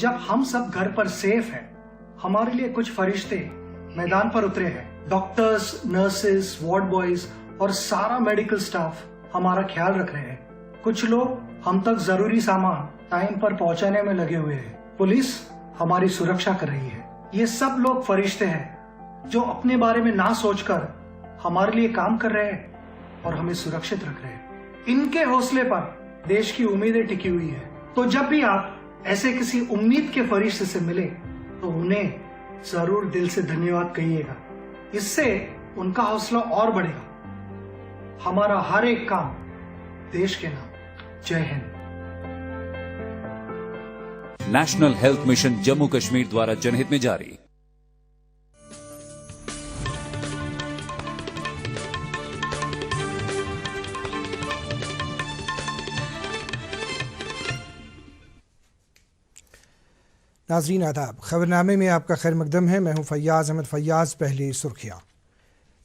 जब हम सब घर पर सेफ हैं, हमारे लिए कुछ फरिश्ते मैदान पर उतरे हैं। डॉक्टर्स, नर्सेस, वार्ड बॉयज और सारा मेडिकल स्टाफ हमारा ख्याल रख रहे हैं। कुछ लोग हम तक जरूरी सामान टाइम पर पहुंचाने में लगे हुए हैं। पुलिस हमारी सुरक्षा कर रही है। ये सब लोग फरिश्ते हैं जो अपने बारे में ना सोचकर हमारे लिए काम कर रहे हैं और हमें सुरक्षित रख रहे हैं। इनके हौसले पर देश की उम्मीदें टिकी हुई है। तो जब भी आप ऐसे किसी उम्मीद के फरिश्ते से मिले तो उन्हें जरूर दिल से धन्यवाद कहिएगा। इससे उनका हौसला और बढ़ेगा। हमारा हर एक काम देश के नाम। जय Hind. National health mission Jammu Kashmir द्वारा जनहित में जारी। नाज़रीन आदाब, खबरनामे में आपका खैर मकदम है। मैं हूं फैयाज़ अहमद फैयाज़। पहली सुर्खियाँ।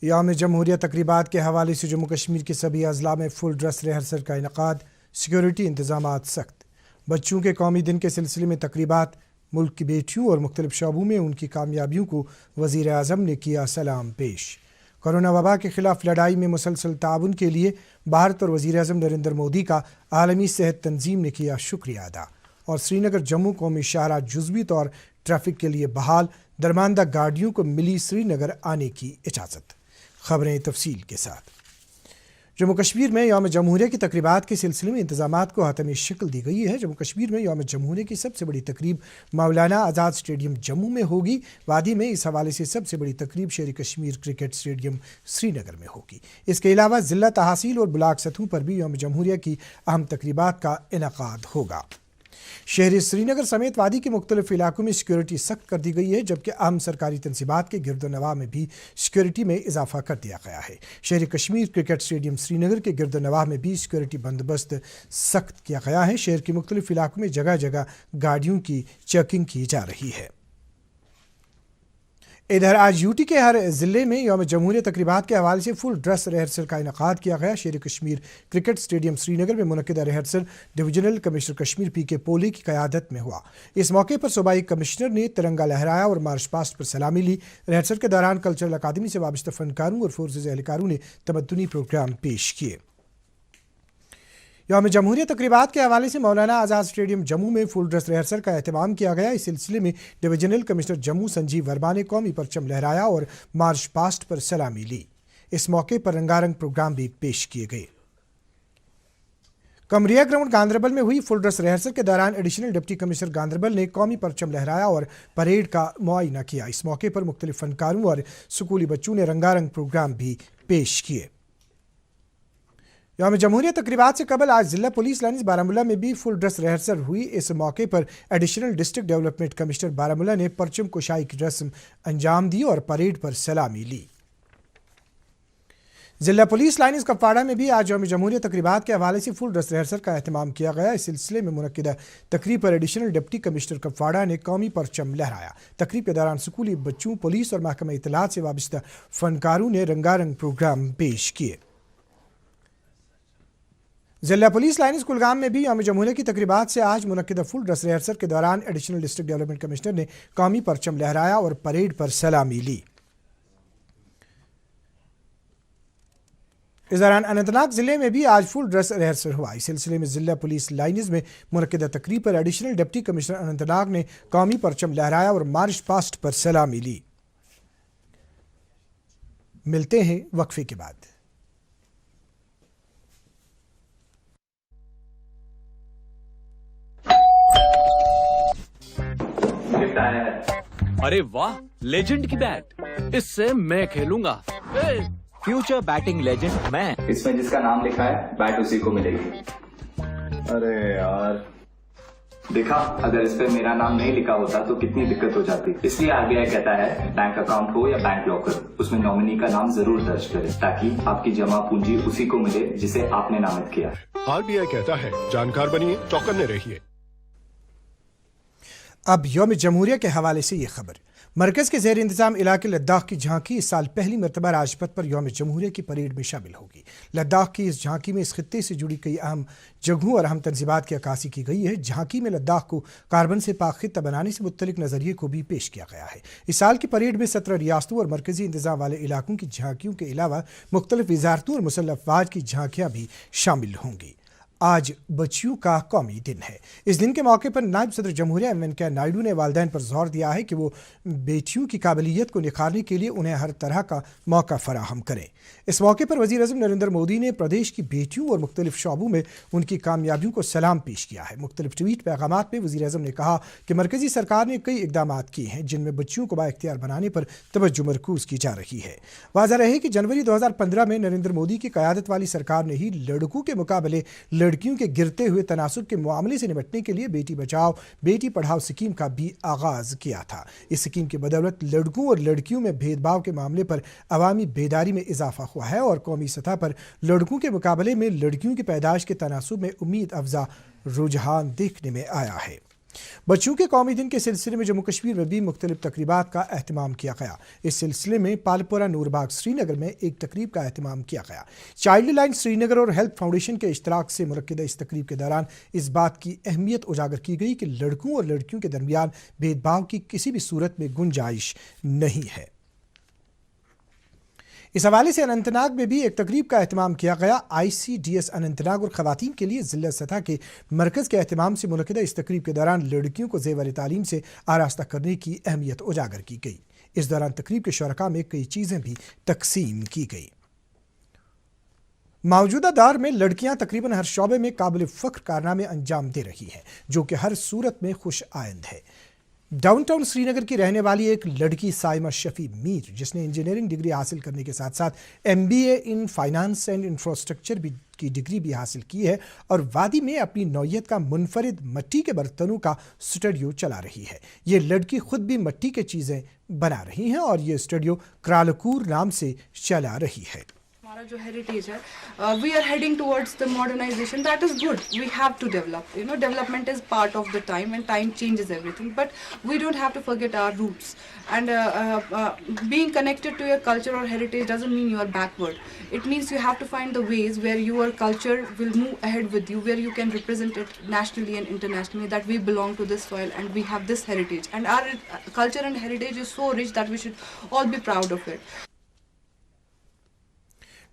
याम जमहूरियत तकरीबात के हवाले से जम्मू कश्मीर के सभी अजला में फुल ड्रेस रिहर्सल का इनकाद। सिक्योरिटी इंतजामात सख्त। बच्चों के कौमी दिन के सिलसिले में तकरीबात। मुल्क की बेटियों और मुख्तलिफ शोबों में उनकी कामयाबियों को वज़ीर आज़म ने किया सलाम पेश। कोरोना वबा के खिलाफ लड़ाई में मुसलसल ताउन के लिए भारत और वज़ीर आज़म नरेंद्र मोदी का आलमी सेहत तंजीम ने किया शुक्रिया अदा। और श्रीनगर जम्मू कौमी शाहराह जुज़वी तौर ट्रैफिक के लिए बहाल। दरमानदा गाड़ियों को मिली श्रीनगर आने की इजाज़त। खबरें तफसील के साथ। जम्मू कश्मीर में यौम जमहूरिया की तकरीबात के सिलसिले में इंतजामात को हतमी शक्ल दी गई है। जम्मू कश्मीर में यौम जमहूरिया की सबसे बड़ी तकरीब मौलाना आज़ाद स्टेडियम जम्मू में होगी। वादी में इस हवाले से सबसे बड़ी तकरीब शेर कश्मीर क्रिकेट स्टेडियम श्रीनगर में होगी। इसके अलावा ज़िला तहसील और ब्लाक सतहों पर भी यौम जमहूरिया की अहम तकरीबात का इनेकाद होगा। शहरी श्रीनगर समेत वादी के मुख्तलिफ इलाकों में सिक्योरिटी सख्त कर दी गई है, जबकि अहम सरकारी तनसीबात के गिरदोनवा में भी सिक्योरिटी में इजाफा कर दिया गया है। शहरी कश्मीर क्रिकेट स्टेडियम श्रीनगर के गिरदोनवा में भी सिक्योरिटी बंदोबस्त सख्त किया गया है। शहर के मुख्तलिफ इलाकों में जगह जगह गाड़ियों की चेकिंग की जा रही है। इधर आज यूटी के हर ज़िले में यौम जमहूरिया तकरीबात के हवाले से फुल ड्रेस रिहर्सल का इनकाद किया गया। शेर कश्मीर क्रिकेट स्टेडियम श्रीनगर में मुनक्किदा रिहर्सल डिवीजनल कमिश्नर कश्मीर पीके पोली की क़यादत में हुआ। इस मौके पर सूबाई कमिश्नर ने तिरंगा लहराया और मार्च पास्ट पर सलामी ली। रिहर्सल के दौरान कल्चरल अकादमी से वाबस्ता फनकारों और फोर्सेज एहलकारों ने तमद्दुनी प्रोग्राम पेश किए। यौम जमहूरिया तकरीबात के हवाले से मौलाना आज़ाद स्टेडियम जम्मू में फुल ड्रेस रिहर्सल का एहतमाम किया गया। इस सिलसिले में डिवीजनल कमिश्नर जम्मू संजीव वर्मा ने कौमी परचम लहराया और मार्च पास्ट पर सलामी ली। इस मौके पर रंगारंग प्रोग्राम भी पेश किए गए। कमरिया ग्राउंड गांधरबल में हुई फुल ड्रेस रिहर्सल के दौरान एडिशनल डिप्टी कमिश्नर गांधरबल ने कौमी परचम लहराया और परेड का मुआयना किया। इस मौके पर मुख्तलिफ फनकारों और स्कूली बच्चों ने रंगारंग प्रोग्राम भी पेश किए। यौम जमहूरिया तकरीबात से कबल आज ज़िला पुलिस लाइन्स बारामूला में भी फुल ड्रेस रिहर्सल हुई। इस मौके पर additional district development commissioner Baramulla ने परचम कुशाई की रस्म अंजाम दी और परेड पर सलामी ली। ज़िला पुलिस लाइन्स कपवाड़ा में भी आज यौम जमहूरिया तकरीबात के हवाले से फुल ड्रेस रिहर्सल का एहतमाम किया गया। इस सिलसिले में मुनक्किदा तकरीब पर एडिशनल डिप्टी कमिश्नर कपवाड़ा ने कौमी परचम लहराया। तकरीब के दौरान स्कूली बच्चों, पुलिस और महकमा इत्तलात से वाबस्ता फनकारों ने रंगारंग प्रोग्राम पेश किए। ज़िला पुलिस लाइन्स कुलगाम में भी यौम जमहूरिया की तकरीबात से आज मुनक्किदा फुल ड्रेस रिहर्सल के दौरान एडिशनल डिस्ट्रिक्ट डेवलपमेंट कमिश्नर ने कौमी परचम लहराया और परेड पर सलामी ली। इस दौरान अनंतनाग जिले में भी आज फुल ड्रेस रिहर्सल हुआ। इस सिलसिले में ज़िला पुलिस लाइन्स में मुनक्किदा तकरीब पर एडिशनल डिप्टी कमिश्नर अनंतनाग ने कौमी परचम लहराया और मार्च पास्ट पर सलामी ली। मिलते हैं वक्फे के बाद। अरे वाह, लेजेंड की बैट, इससे मैं खेलूंगा। फ्यूचर बैटिंग लेजेंड मैं। इसमें जिसका नाम लिखा है बैट उसी को मिलेगी। अरे यार, देखा, अगर इस पे मेरा नाम नहीं लिखा होता तो कितनी दिक्कत हो जाती। इसलिए आरबीआई कहता है बैंक अकाउंट हो या बैंक लॉकर, उसमें नॉमिनी का नाम जरूर दर्ज करें ताकि आपकी जमा पूंजी उसी को मिले जिसे आपने नामित किया। आरबीआई कहता है जानकार बनिए, चौकन्ने रहिए। अब यौम जमहूरिया के हवाले से ये खबर। मरकज़ के ज़ेर इंतज़ाम इलाके लद्दाख की झांकी इस साल पहली मरतबा राजपथ पर यौम जमहूरिया की परेड में शामिल होगी। लद्दाख की इस झांकी में इस खित्ते से जुड़ी कई अहम जगहों और अहम तंजीबात की अक्कासी की गई है। झांकी में लद्दाख को कार्बन से पाक खित्ता बनाने से मुत्तलिक नज़रिए को भी पेश किया गया है। इस साल की परेड में 17 रियासतों और मरकज़ी इंतज़ाम वाले इलाकों की झांकियों के अलावा मुख्तलिफ वज़ारतों और मुसल्लह अफ़वाज की झांकियाँ भी शामिल होंगी। आज बच्चियों का कौमी दिन है। इस दिन के मौके पर नायब सदर जमहूरिया वेंकैया नायडू ने वालिदैन पर जोर दिया है कि वो बेटियों की काबिलियत को निखारने के लिए उन्हें हर तरह का मौका फराहम करें। इस मौके पर वज़ीर आज़म नरेंद्र मोदी ने प्रदेश की बेटियों और मुख्तलिफ शोबों में उनकी कामयाबियों को सलाम पेश किया है। मुख्तलिफ ट्वीट पैगामात में वज़ीर आज़म ने कहा कि मरकज़ी सरकार ने कई इक़दाम किए हैं जिनमें बच्चियों को बाइख्तियार बनाने पर तवज्जो मरकूज़ की जा रही है। वाज़ेह रहे कि जनवरी 2015 में नरेंद्र मोदी की क़यादत वाली सरकार ने ही लड़कों के मुकाबले लड़कियों के गिरते हुए तनासुब के मामले से निपटने के लिए बेटी बचाओ बेटी पढ़ाओ स्कीम का भी आगाज़ किया था। इस स्कीम की बदौलत लड़कों और लड़कियों में भेदभाव के मामले पर अवामी बेदारी में इजाफा हुआ है और कौमी सतह पर लड़कों के मुकाबले में लड़कियों की पैदाइश के तनासुब में उम्मीद अफजा रुझान देखने में आया है। बच्चों के कौमी दिन के सिलसिले में जम्मू कश्मीर में भी मुख्तलिफ तकरीबात का अहतमाम किया गया। इस सिलसिले में पालपुरा नूरबाग श्रीनगर में एक तकरीब का अहतमाम किया गया। चाइल्ड लाइन श्रीनगर और हेल्थ फाउंडेशन के इश्तराक से मुनक्किदा इस तकरीब के दौरान इस बात की अहमियत उजागर की गई कि लड़कों और लड़कियों के दरमियान भेदभाव की किसी भी सूरत में गुंजाइश नहीं है। इस हवाले से अनंतनाग में भी एक तकरीब का एहतमाम किया गया। ICDS अनंतनाग और ख़वातीन के लिए ज़िला सतह के मरकज़ के एहतमाम से मुनक्किदा इस तकरीब के दौरान लड़कियों को ज़ेवर तालीम से आरास्ता करने की अहमियत उजागर की गई। इस दौरान तकरीब के शुरका में कई चीज़ें भी तकसीम की गई। मौजूदा दौर में लड़कियां तकरीबन हर शोबे में काबिल फ़ख्र कारनामे अंजाम दे रही हैं, जो कि हर सूरत में खुश आइंद है। डाउनटाउन श्रीनगर की रहने वाली एक लड़की साइमा शफी मीर, जिसने इंजीनियरिंग डिग्री हासिल करने के साथ साथ MBA in finance and infrastructure की डिग्री भी हासिल की है और वादी में अपनी नौयत का मुनफरिद मिट्टी के बर्तनों का स्टूडियो चला रही है। ये लड़की खुद भी मिट्टी के चीज़ें बना रही हैं और ये स्टूडियो क्रालकूर नाम से चला रही है। हमारा जो हेरिटेज है, we are heading towards the modernisation, that is good, we have to develop, you know, development is part of the time and time changes everything, but we don't have to forget our roots and being connected to your culture or heritage doesn't mean you are backward. It means you have to find the ways where your culture will move ahead with you, where you can represent it nationally and internationally, that we belong to this soil and we have this heritage, and our culture and heritage is so rich that we should all be proud of it.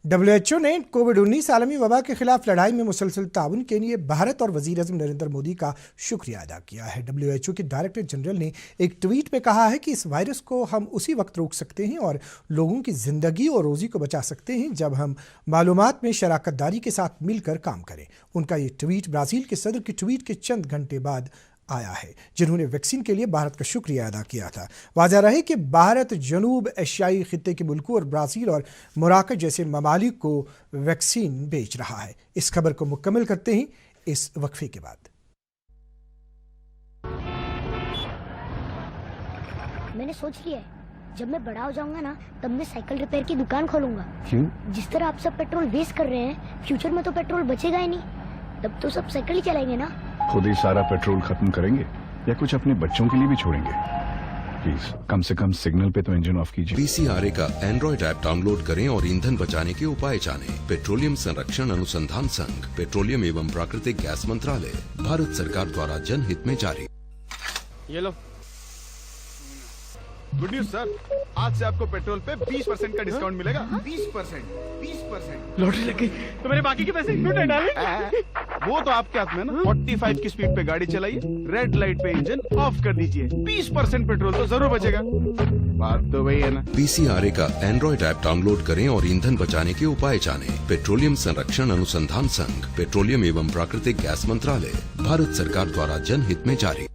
WHO ने कोविड-19 आलमी वबा के खिलाफ लड़ाई में मुसलसल ताउन के लिए भारत और वज़ीर आज़म नरेंद्र मोदी का शुक्रिया अदा किया है। WHO के डायरेक्टर जनरल ने एक ट्वीट में कहा है कि इस वायरस को हम उसी वक्त रोक सकते हैं और लोगों की ज़िंदगी और रोज़ी को बचा सकते हैं जब हम मालूमात में शराकत दारी के साथ मिलकर काम करें। उनका ये ट्वीट ब्राज़ील के सदर के ट्वीट के चंद घंटे बाद आया है, जिन्होंने वैक्सीन के लिए भारत का शुक्रिया अदा किया था। वाज़ेह रहे कि भारत जनूब एशियाई खित्ते के मुल्कों और ब्राज़ील और मोराक्को जैसे ममालिक को वैक्सीन बेच रहा है। इस खबर को मुकम्मल करते हैं इस वक्फे के बाद। मैंने सोच लिया है, जब मैं बड़ा हो जाऊंगा ना, तब मैं साइकिल रिपेयर की दुकान खोलूंगा। क्यों? जिस तरह आप सब पेट्रोल वेस्ट कर रहे हैं, फ्यूचर में तो पेट्रोल बचेगा ही नहीं, तब तो सब साइकिल ही चलाएंगे ना। खुद ही सारा पेट्रोल खत्म करेंगे या कुछ अपने बच्चों के लिए भी छोड़ेंगे? प्लीज कम से कम सिग्नल पे तो इंजन ऑफ कीजिए। PCRA का एंड्रॉइड ऐप डाउनलोड करें और ईंधन बचाने के उपाय जानें। पेट्रोलियम संरक्षण अनुसंधान संघ, पेट्रोलियम एवं प्राकृतिक गैस मंत्रालय, भारत सरकार द्वारा जनहित में जारी। ये लो। गुड न्यूज सर, आज से आपको पेट्रोल पे 20% का डिस्काउंट मिलेगा। 20%। लॉटरी लग गई तो मेरे बाकी के पैसे क्यों नहीं डाले? वो तो आपके हाथ में ना। 45 की स्पीड पे गाड़ी चलाइए, रेड लाइट पे इंजन ऑफ कर दीजिए, 20% पेट्रोल तो जरूर बचेगा। बात तो वही है ना। PCRA का एंड्रॉइड ऐप डाउनलोड करें और ईंधन बचाने के उपाय जानें। पेट्रोलियम संरक्षण अनुसंधान संघ, पेट्रोलियम एवं प्राकृतिक गैस मंत्रालय, भारत सरकार द्वारा जनहित में जारी।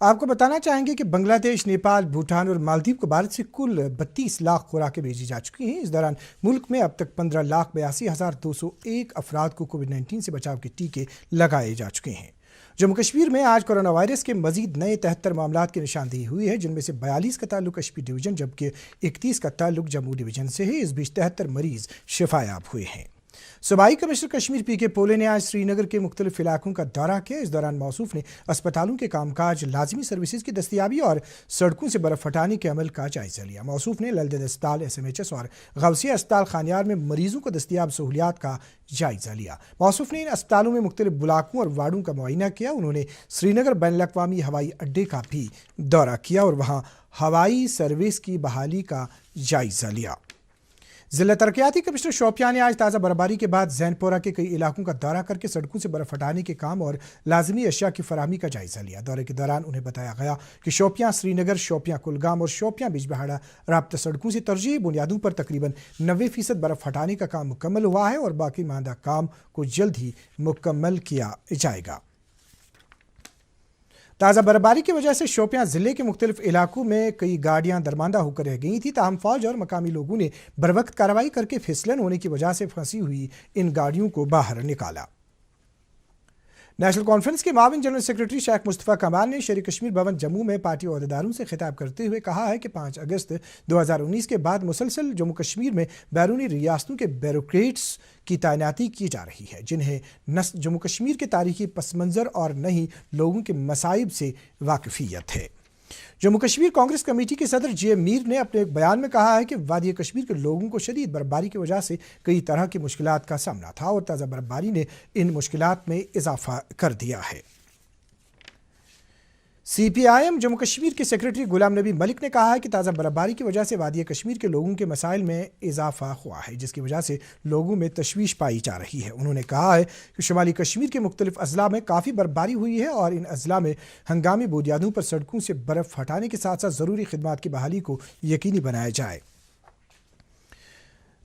आपको बताना चाहेंगे कि बांग्लादेश, नेपाल, भूटान और मालदीव को भारत से कुल 32 लाख खुराकें भेजी जा चुकी हैं। इस दौरान मुल्क में अब तक 15,82,201 अफराद को कोविड-19 से बचाव के टीके लगाए जा चुके हैं। जम्मू कश्मीर में आज कोरोना वायरस के मजीद नए 73 मामलात की निशानदेही हुई है, जिनमें से 42 का ताल्लुक एचपी डिवीजन जबकि 31 का ताल्लुक जम्मू डिवीजन से है। इस बीच 73 मरीज शिफायाब हुए हैं। सूबाई कमिश्नर कश्मीर पी.के. पोले ने आज श्रीनगर के मुख्तलिफ इलाकों का दौरा किया। इस दौरान मौसूफ ने अस्पतालों के कामकाज, लाजमी सर्विसेज की दस्तियाबी और सड़कों से बर्फ हटाने के अमल का जायजा लिया। मौसूफ ने ललदद अस्पताल, SMHS और गौसिया अस्पताल खानियार में मरीजों को दस्तियाब सहूलियात का जायजा लिया। मौसूफ ने इन अस्पतालों में मुख्तलिफ ब्लॉकों और वार्डों का मुआयना किया। उन्होंने श्रीनगर बैनुल-अक़वामी हवाई अड्डे का भी दौरा किया और वहाँ हवाई सर्विस की बहाली का जायजा लिया। जिला तरक्याती कमिश्नर शोपियां ने आज ताज़ा बर्फबारी के बाद जैनपोरा के कई इलाकों का दौरा करके सड़कों से बर्फ हटाने के काम और लाजमी अशिया की फराहमी का जायजा लिया। दौरे के दौरान उन्हें बताया गया कि शोपियां श्रीनगर, शोपियां कुलगाम और शोपियां बिजबहाड़ा राब्ता सड़कों से तरजीही बुनियादों पर तकरीबन 90% बर्फ हटाने का काम मुकम्मल हुआ है और बाकी मांदा काम को जल्द ही मुकम्मल किया जाएगा। ताज़ा बर्फबारी की वजह से शोपियां ज़िले के मुख्तलिफ इलाकों में कई गाड़ियां दरमांदा होकर रह गई थी। ताहम फौज और मकामी लोगों ने बरवक्त कार्रवाई करके फिसलन होने की वजह से फंसी हुई इन गाड़ियों को बाहर निकाला। नेशनल कॉन्फ्रेंस के माविन जनरल सेक्रेटरी शेख मुस्तफ़ा कमाल ने शेर कश्मीर भवन जम्मू में पार्टी अहदेदारों से खिताब करते हुए कहा है कि 5 अगस्त 2019 के बाद मुसलसल जम्मू कश्मीर में बैरूनी रियासतों के ब्यूरोक्रेट्स की तैनाती की जा रही है, जिन्हें न जम्मू कश्मीर के तारीखी पस मंज़र और न ही लोगों के मसाइब से वाकफियत है। जम्मू कश्मीर कांग्रेस कमेटी के सदर JM मीर ने अपने एक बयान में कहा है कि वादी कश्मीर के लोगों को शदीद बर्फबारी की वजह से कई तरह की मुश्किलात का सामना था और ताज़ा बर्फबारी ने इन मुश्किलात में इजाफा कर दिया है। CPIM जम्मू कश्मीर के सेक्रेटरी गुलाम नबी मलिक ने कहा है कि ताज़ा बर्फबारी की वजह से वादी कश्मीर के लोगों के मसाइल में इजाफा हुआ है, जिसकी वजह से लोगों में तशवीश पाई जा रही है। उन्होंने कहा है कि शुमाली कश्मीर के मुख्तलिफ अजला में काफ़ी बर्फबारी हुई है और इन अजला में हंगामी बुनियादों पर सड़कों से बर्फ़ हटाने के साथ साथ ज़रूरी खिदमात की बहाली को यकीनी बनाया जाए।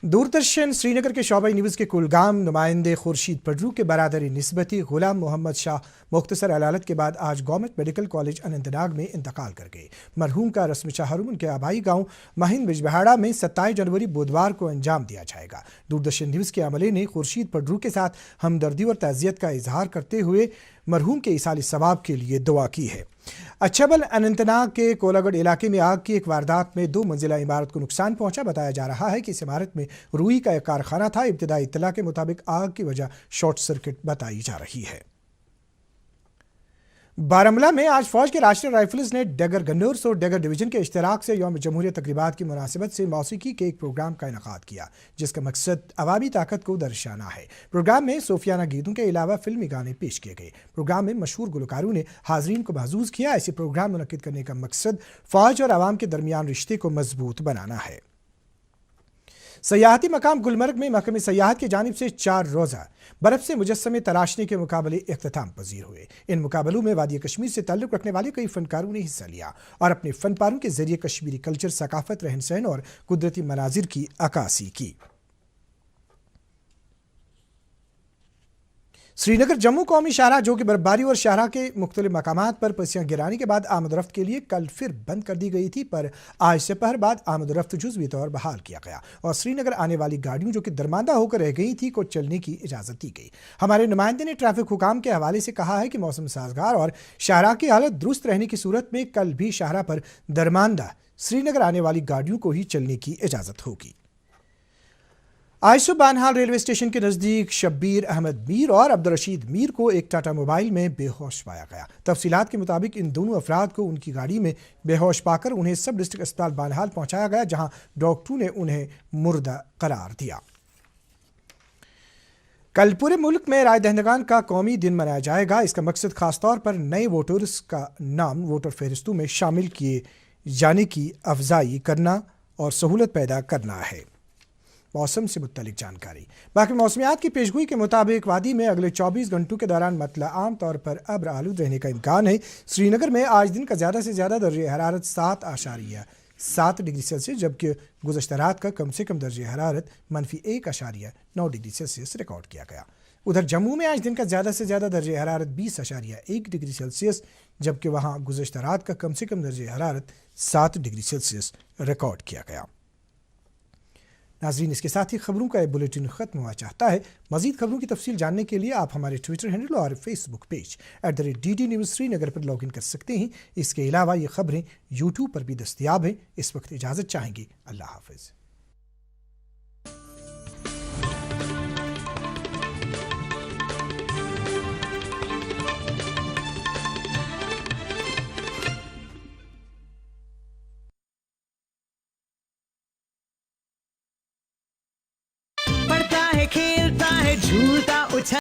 दूरदर्शन श्रीनगर के शोबा न्यूज़ के कुलगाम नुमाइंदे खुर्शीद पडरू के बरादरी निस्बती गुलाम मोहम्मद शाह मुख्तसर अदालत के बाद आज गवर्नमेंट मेडिकल कॉलेज अनंतनाग में इंतकाल कर गए। मरहूम का रस्म चहरुम उनके आबाई गांव माहिंद बिजबहाड़ा में 27 जनवरी बुधवार को अंजाम दिया जाएगा। दूरदर्शन न्यूज़ के अमले ने खुर्शीद पडरू के साथ हमदर्दी और ताज़ियत का इजहार करते हुए मरहूम के इसाले सवाब के लिए दुआ की है। अच्छाबल अनंतनाग के कोलागढ़ इलाके में आग की एक वारदात में 2 मंजिला इमारत को नुकसान पहुंचा। बताया जा रहा है कि इस इमारत में रुई का एक कारखाना था। इब्तिदाई इत्तला के मुताबिक आग की वजह शॉर्ट सर्किट बताई जा रही है। बारामूला में आज फौज के राष्ट्रीय राइफल्स ने डैगर गन्नर्स और डैगर डिवीजन के इश्तराक से यौम जमहूरियत तकरीबात की मुनासिबत से मौसीकी के एक प्रोग्राम का इनेकाद किया, जिसका मकसद अवामी ताकत को दर्शाना है। प्रोग्राम में सूफियाना गीतों के अलावा फिल्मी गाने पेश किए गए। प्रोग्राम में मशहूर गुलकारों ने हाजरीन को महजूज किया। ऐसे प्रोग्राम मुनक्किद करने का मकसद फौज और आवाम के दरमियान रिश्ते को मजबूत बनाना है। सयाहती मकाम गुलमर्ग में महकमे सयाहत की जानिब से 4 रोज़ा बर्फ से मुजस्समे तराशने के मुकाबले इख्तिताम पजीर हुए। इन मुकाबलों में वादी कश्मीर से ताल्लुक़ रखने वाले कई फनकारों ने हिस्सा लिया और अपने फनपारों के जरिए कश्मीरी कल्चर, सकाफत, रहन सहन और कुदरती मनाजिर की अक्कासी की। श्रीनगर जम्मू कौमी शाहराह, जो कि बर्फबारी और शाहराह के मुख्तलिफ मकामात पर पसियाँ गिराने के बाद आमद रफ्त के लिए कल फिर बंद कर दी गई थी, पर आज से पहर बाद आमद रफ्त जुज़वी तौर बहाल किया गया और श्रीनगर आने वाली गाड़ियों जो कि दरमांदा होकर रह गई थी को चलने की इजाज़त दी गई। हमारे नुमाइंदे ने ट्रैफिक हुकाम के हवाले से कहा है कि मौसम साजगार और शाहराह की हालत दुरुस्त रहने की सूरत में कल भी शाहराह पर दरमांदा श्रीनगर आने वाली गाड़ियों को ही चलने की इजाज़त होगी। आज सुबह बानहाल रेलवे स्टेशन के नज़दीक शब्बीर अहमद मीर और अब्दुल रशीद मीर को एक टाटा मोबाइल में बेहोश पाया गया। तफसीलात के मुताबिक इन दोनों अफराद को उनकी गाड़ी में बेहोश पाकर उन्हें सब डिस्ट्रिक्ट अस्पताल बानहाल पहुंचाया गया, जहां डॉक्टरों ने उन्हें मुर्दा करार दिया। कल पूरे मुल्क में राय दहिंदगान का कौमी दिन मनाया जाएगा। इसका मकसद खासतौर पर नए वोटर्स का नाम वोटर फहरिस्तों में शामिल किए जाने की अफजाई करना और सहूलत पैदा करना है। मौसम से मुत्तलिक जानकारी। बाकी मौसमियात की पेशगोई के मुताबिक वादी में अगले 24 घंटों के दौरान मतला आम तौर पर अब्र आलूद रहने का इम्कान है। श्रीनगर में आज दिन का ज़्यादा से ज़्यादा दर्जे हरारत 7.7 डिग्री सेल्सियस, जबकि गुज़श्ता रात का कम से कम दर्जे हरारत -1.9 डिग्री सेल्सियस रिकॉर्ड किया गया। उधर जम्मू में आज दिन का ज़्यादा से ज़्यादा दर्जे हरारत 20.1 डिग्री सेल्सियस, जबकि वहाँ गुज़श्ता रात का कम से कम दर्जे हरारत 7 डिग्री सेल्सियस रिकॉर्ड किया गया। नाज़रीन, इसके साथ ही खबरों का एक बुलेटिन खत्म हुआ चाहता है। मज़ीद खबरों की तफसील जानने के लिए आप हमारे ट्विटर हैंडल और Facebook page @DD News Srinagar पर लॉगिन कर सकते हैं। इसके अलावा ये खबरें यूट्यूब पर भी दस्तयाब हैं। इस वक्त इजाज़त चाहेंगे। अल्लाह हाफ़िज़।